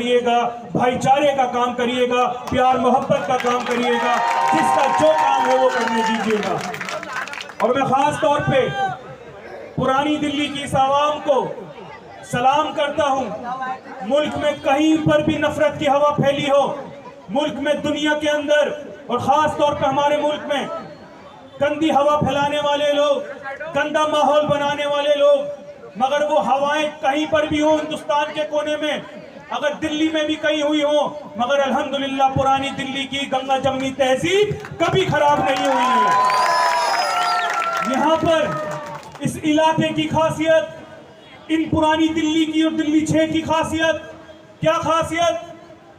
करिएगा, भाईचारे का काम करिएगा, प्यार मोहब्बत का काम करिएगा, जिसका जो काम है वो करने दीजिएगा। और मैं खास तौर पे पुरानी दिल्ली की इस आवाम को सलाम करता हूं। मुल्क में कहीं पर भी नफरत की हवा फैली हो, मुल्क में, दुनिया के अंदर और खास तौर पे हमारे मुल्क में गंदी हवा फैलाने वाले लोग, गंदा माहौल बनाने वाले लोग, मगर वो हवाएं कहीं पर भी हो हिंदुस्तान के कोने में, अगर दिल्ली में भी कहीं हुई हो, मगर अल्हम्दुलिल्लाह पुरानी दिल्ली की गंगा जमनी तहजीब कभी खराब नहीं हुई है। यहाँ पर इस इलाके की खासियत, इन पुरानी दिल्ली की और दिल्ली 6 की खासियत, क्या खासियत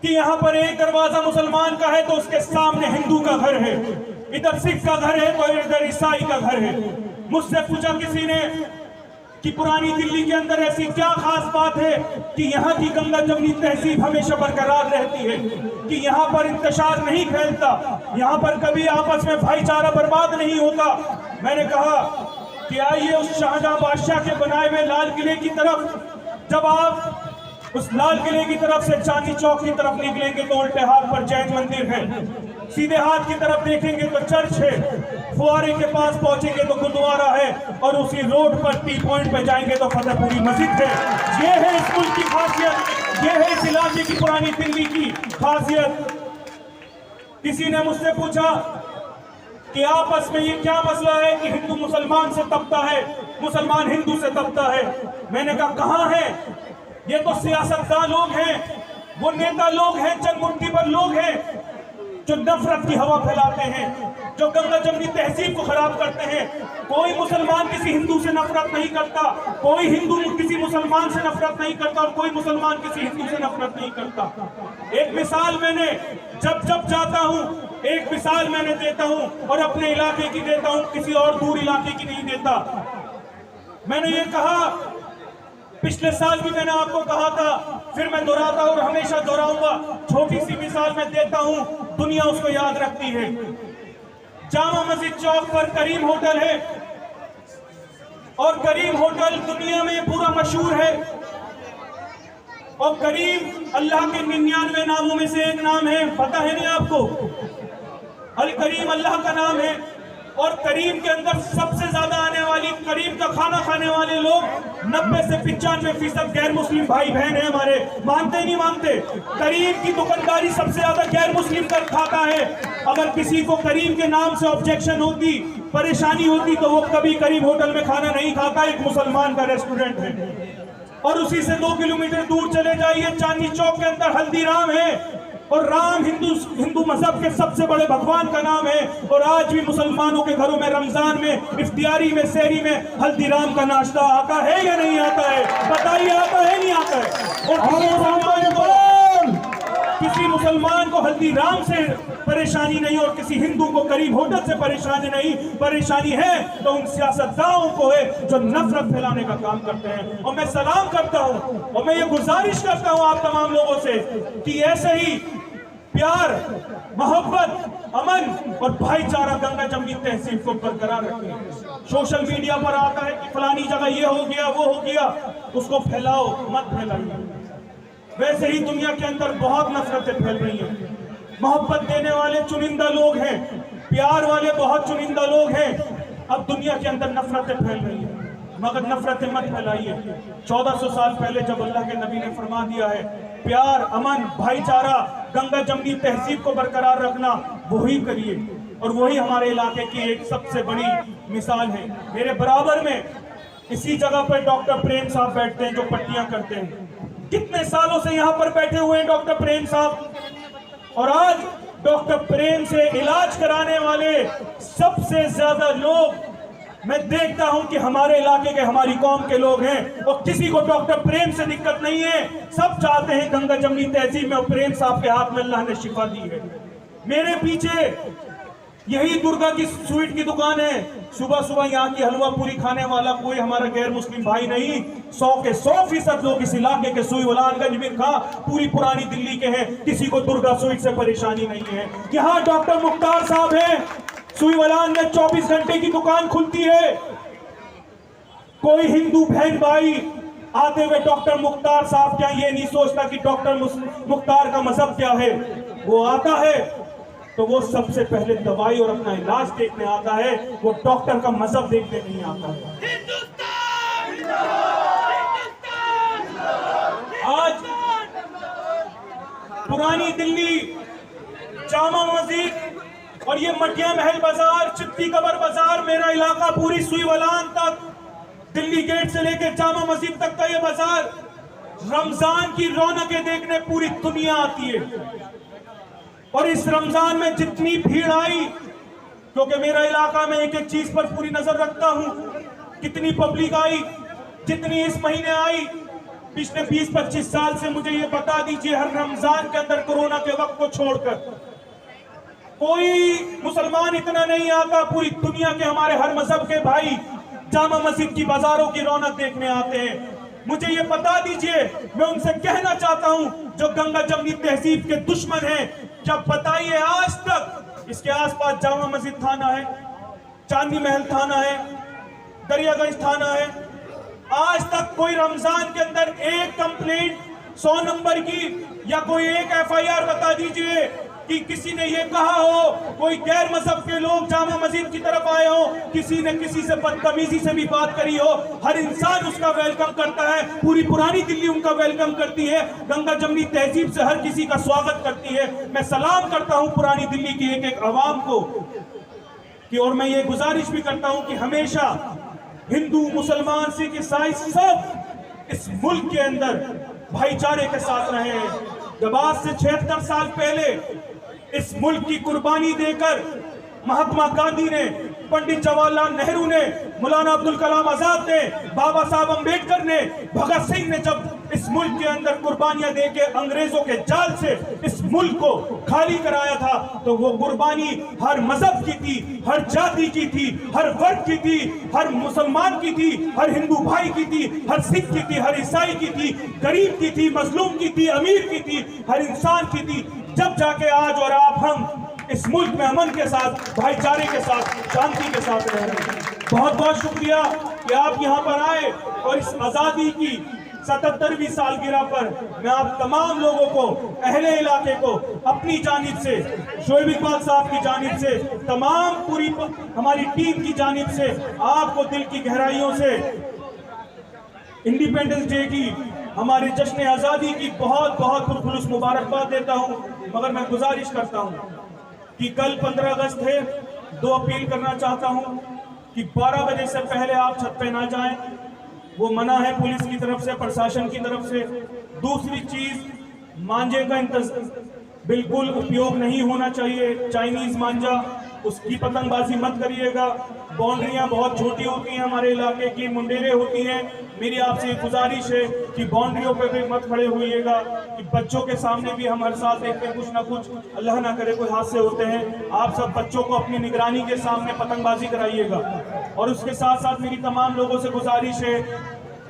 कि यहाँ पर एक दरवाजा मुसलमान का है तो उसके सामने हिंदू का घर है, इधर सिख का घर है तो इधर ईसाई का घर है। मुझसे पूछा किसी ने कि पुरानी दिल्ली के अंदर ऐसी क्या खास बात है कि यहाँ की गंगा जमनी तहजीब हमेशा बरकरार रहती है, कि यहाँ पर इंतशार नहीं फैलता, यहाँ पर कभी आपस में भाईचारा बर्बाद नहीं होता। मैंने कहा कि आइए उस शाहजहां बादशाह के बनाए हुए लाल किले की तरफ, जब आप उस लाल किले की तरफ से चांदनी चौक की तरफ निकलेंगे तो उल्टे हाथ पर जैन मंदिर है, सीधे हाथ की तरफ देखेंगे तो चर्च है, फुआरे के पास पहुंचेंगे तो गुरुद्वारा है, और उसी रोड पर टी पॉइंट पे जाएंगे तो फतेहपुरी मस्जिद है। ये है इस मुल्क की खासियत, ये है इस इलाके की पुरानी दिल्ली की खासियत। किसी ने मुझसे पूछा कि आपस में ये क्या मसला है कि हिंदू मुसलमान से तपता है, मुसलमान हिंदू से तपता है। मैंने कहा कहां है, ये तो सियासतदान लोग हैं, वो नेता लोग हैं, चंद मुट्ठी पर लोग हैं जो नफरत की हवा फैलाते हैं, जो गंगा जमनी तहजीब को खराब करते हैं। कोई मुसलमान किसी हिंदू से नफरत नहीं करता, कोई हिंदू किसी मुसलमान से नफरत नहीं करता, और कोई मुसलमान किसी हिंदू से नफरत नहीं करता। एक मिसाल मैंने जब जब जाता हूं, एक मिसाल मैंने देता हूं, और अपने इलाके की देता हूं, किसी और दूर इलाके की नहीं देता। मैंने ये कहा, पिछले साल भी मैंने आपको कहा था, फिर मैं दोहराता और हमेशा दोहराऊंगा। छोटी सी मिसाल मैं देता हूं, दुनिया उसको याद रखती है। जामा मस्जिद चौक पर करीम होटल है, और करीम होटल दुनिया में पूरा मशहूर है, और करीम अल्लाह के 99 नामों में से एक नाम है, पता है नहीं आपको? अल करीम अल्लाह का नाम है, और करीम के अंदर सबसे ज्यादा आने वाली, करीम का खाना खाने वाले लोग 90 से 95% गैर मुस्लिम भाई बहन है हमारे। मानते नहीं मानते? करीम की दुकानदारी सबसे ज्यादा गैर मुस्लिम कर खाता है। अगर किसी को करीम के नाम से ऑब्जेक्शन होती, परेशानी होती, तो वो कभी करीम होटल में खाना नहीं खाता। एक मुसलमान का रेस्टोरेंट है। और उसी से 2 किलोमीटर दूर चले जाइए, चांदनी चौक के अंदर हल्दीराम है, और राम हिंदू मजहब के सबसे बड़े भगवान का नाम है। और आज भी मुसलमानों के घरों में रमजान में, इफ्तियारी में, सहरी में हल्दीराम का नाश्ता आता है या नहीं आता है? बताइए, आता है नहीं आता है? और किसी मुसलमान को हल्दीराम से परेशानी नहीं, और किसी हिंदू को करीम होटल से परेशानी नहीं। परेशानी है तो उन सियासतदानों को है जो नफरत फैलाने का काम करते हैं। और मैं सलाम करता हूं, और मैं ये गुजारिश करता हूं आप तमाम लोगों से कि ऐसे ही प्यार, मोहब्बत, अमन और भाईचारा गंगा जमनी तहजीब को बरकरार रखें। सोशल मीडिया पर आता है कि फलानी जगह ये हो गया, वो हो गया, उसको फैलाओ, मत फैलाइए। वैसे ही दुनिया के अंदर बहुत नफरतें फैल रही हैं। मोहब्बत देने वाले चुनिंदा लोग हैं, प्यार वाले बहुत चुनिंदा लोग हैं। अब दुनिया के अंदर नफरतें फैल रही हैं, मगर नफरतें मत फैलाइए। 1400 साल पहले जब अल्लाह के नबी ने फरमा दिया है प्यार, अमन, भाईचारा, गंगा जमनी तहजीब को बरकरार रखना, वही करिए। और वही हमारे इलाके की एक सबसे बड़ी मिसाल है। मेरे बराबर में इसी जगह पर डॉक्टर प्रेम साहब बैठते हैं जो पट्टियां करते हैं। कितने सालों से यहाँ पर बैठे हुए हैं डॉक्टर प्रेम साहब, और आज डॉक्टर प्रेम से इलाज कराने वाले सबसे ज्यादा लोग मैं देखता हूं कि हमारे इलाके के, हमारी कौम के लोग हैं। और किसी को डॉक्टर प्रेम से दिक्कत नहीं है, सब चाहते हैं गंगा जमनी तहजीब में, और प्रेम साहब के हाथ में अल्लाह ने शिफा दी है। मेरे पीछे यही दुर्गा की स्वीट की दुकान है। सुबह सुबह यहाँ की हलवा पूरी खाने वाला कोई हमारा गैर मुस्लिम भाई नहीं। 100 के 100% लोग इस इलाके के सुईवलानगंज में खा पूरी पुरानी दिल्ली के हैं। किसी को दुर्गा स्वीट से परेशानी नहीं है। यहाँ डॉक्टर मुख्तार साहब हैं, सुईवलान में 24 घंटे की दुकान खुलती है। कोई हिंदू बहन भाई आते हुए डॉक्टर मुख्तार साहब क्या ये नहीं सोचता कि डॉक्टर मुख्तार का मजहब क्या है। वो आता है तो वो सबसे पहले दवाई और अपना इलाज देखने आता है, वो डॉक्टर का मजहब देखने नहीं आता है। आज पुरानी दिल्ली, जामा मस्जिद और ये मटिया महल बाजार, चित्ती कबर बाजार, मेरा इलाका पूरी सुईवलान तक, दिल्ली गेट से लेकर जामा मस्जिद तक का ये बाजार रमजान की रौनकें देखने पूरी दुनिया आती है। और इस रमजान में जितनी भीड़ आई, क्योंकि मेरा इलाका में एक एक चीज पर पूरी नजर रखता हूं, कितनी पब्लिक आई, जितनी इस महीने आई, पिछले 20-25 साल से मुझे ये बता दीजिए, हर रमजान के अंदर कोरोना के वक्त को छोड़कर कोई मुसलमान इतना नहीं आता। पूरी दुनिया के हमारे हर मजहब के भाई जामा मस्जिद की बाजारों की रौनक देखने आते हैं। मुझे ये बता दीजिए, मैं उनसे कहना चाहता हूं जो गंगा जमनी तहजीब के दुश्मन हैं, जब बताइए आज तक इसके आसपास जामा मस्जिद थाना है, चांदनी महल थाना है, दरियागंज थाना है, आज तक कोई रमजान के अंदर एक कंप्लेंट 100 नंबर की या कोई एक FIR बता दीजिए कि किसी ने ये कहा हो, कोई गैर मजहब के लोग जामा मस्जिद की तरफ आए हो, किसी ने किसी से बदतमीजी से भी बात करी हो। हर इंसान उसका वेलकम करता है, पूरी पुरानी दिल्ली उनका वेलकम करती है, गंगा जमनी तहजीब से हर किसी का स्वागत करती है। मैं सलाम करता हूं पुरानी दिल्ली की एक एक आवाम को कि, और मैं ये गुजारिश भी करता हूं कि हमेशा हिंदू, मुसलमान, सिख, ईसाई सब इस मुल्क के अंदर भाईचारे के साथ रहे हैं। जब आज से 76 साल पहले इस मुल्क की कुर्बानी देकर महात्मा गांधी ने, पंडित जवाहरलाल नेहरू ने, मौलाना अब्दुल कलाम आजाद ने, बाबा साहब अंबेडकर ने, भगत सिंह ने जब इस मुल्क के अंदर कुर्बानियां देके अंग्रेजों के जाल से इस मुल्क को खाली कराया था, तो वो कुर्बानी हर मजहब की थी, हर जाति की थी, हर वर्ग की थी, हर मुसलमान की थी, हर हिंदू भाई की थी, हर सिख की थी, हर ईसाई की थी, गरीब की थी, मजलूम की थी, अमीर की थी, हर इंसान की थी। जब जाके आज और आप हम इस मुल्क में अमन के साथ, भाईचारे के साथ, शांति के साथ रह रहे हैं। बहुत बहुत शुक्रिया कि आप यहाँ पर आए और इस आज़ादी की 77वीं सालगिरह पर मैं आप तमाम लोगों को, अहले इलाके को अपनी जानिब से, शोएब इकबाल साहब की जानिब से, तमाम पूरी हमारी टीम की जानिब से आपको दिल की गहराइयों से इंडिपेंडेंस डे की, हमारे जश्न आज़ादी की बहुत बहुत पुरखुलूस मुबारकबाद देता हूँ। मगर मैं गुजारिश करता हूँ कि कल 15 अगस्त है, 2 अपील करना चाहता हूं कि 12 बजे से पहले आप छत पे ना जाएं, वो मना है पुलिस की तरफ से, प्रशासन की तरफ से। दूसरी चीज, मांझे का बिल्कुल उपयोग नहीं होना चाहिए, चाइनीज मांझा, उसकी पतंगबाजी मत करिएगा। बाउंड्रियां बहुत छोटी होती हैं, हमारे इलाके की मुंडेरे होती हैं। मेरी आपसे गुजारिश है कि बाउंड्रियों पे भी मत खड़े होइएगा, कि बच्चों के सामने भी हम हर साल देखते हैं कुछ ना कुछ, अल्लाह ना करे कोई हादसे होते हैं। आप सब बच्चों को अपनी निगरानी के सामने पतंगबाजी कराइएगा। और उसके साथ साथ मेरी तमाम लोगों से गुजारिश है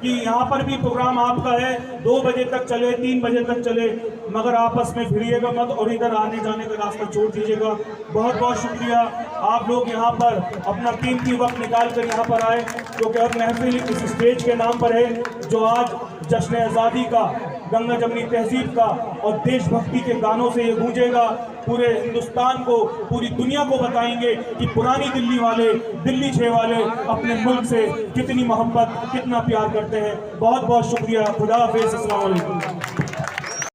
कि यहाँ पर भी प्रोग्राम आपका है, 2 बजे तक चले, 3 बजे तक चले, मगर आपस में भिड़िएगा मत और इधर आने जाने का रास्ता छोड़ दीजिएगा। बहुत बहुत शुक्रिया, आप लोग यहाँ पर अपना कीमती वक्त निकाल कर यहाँ पर आए, क्योंकि अब महफिल इस स्टेज के नाम पर है जो आज जश्न आज़ादी का, गंगा जमनी तहजीब का और देशभक्ति के गानों से ये गूंजेगा। पूरे हिंदुस्तान को, पूरी दुनिया को बताएंगे कि पुरानी दिल्ली वाले, दिल्ली 6 वाले अपने मुल्क से कितनी मोहब्बत, कितना प्यार करते हैं। बहुत बहुत शुक्रिया। खुदा हाफिज़। अस्सलाम वालेकुम।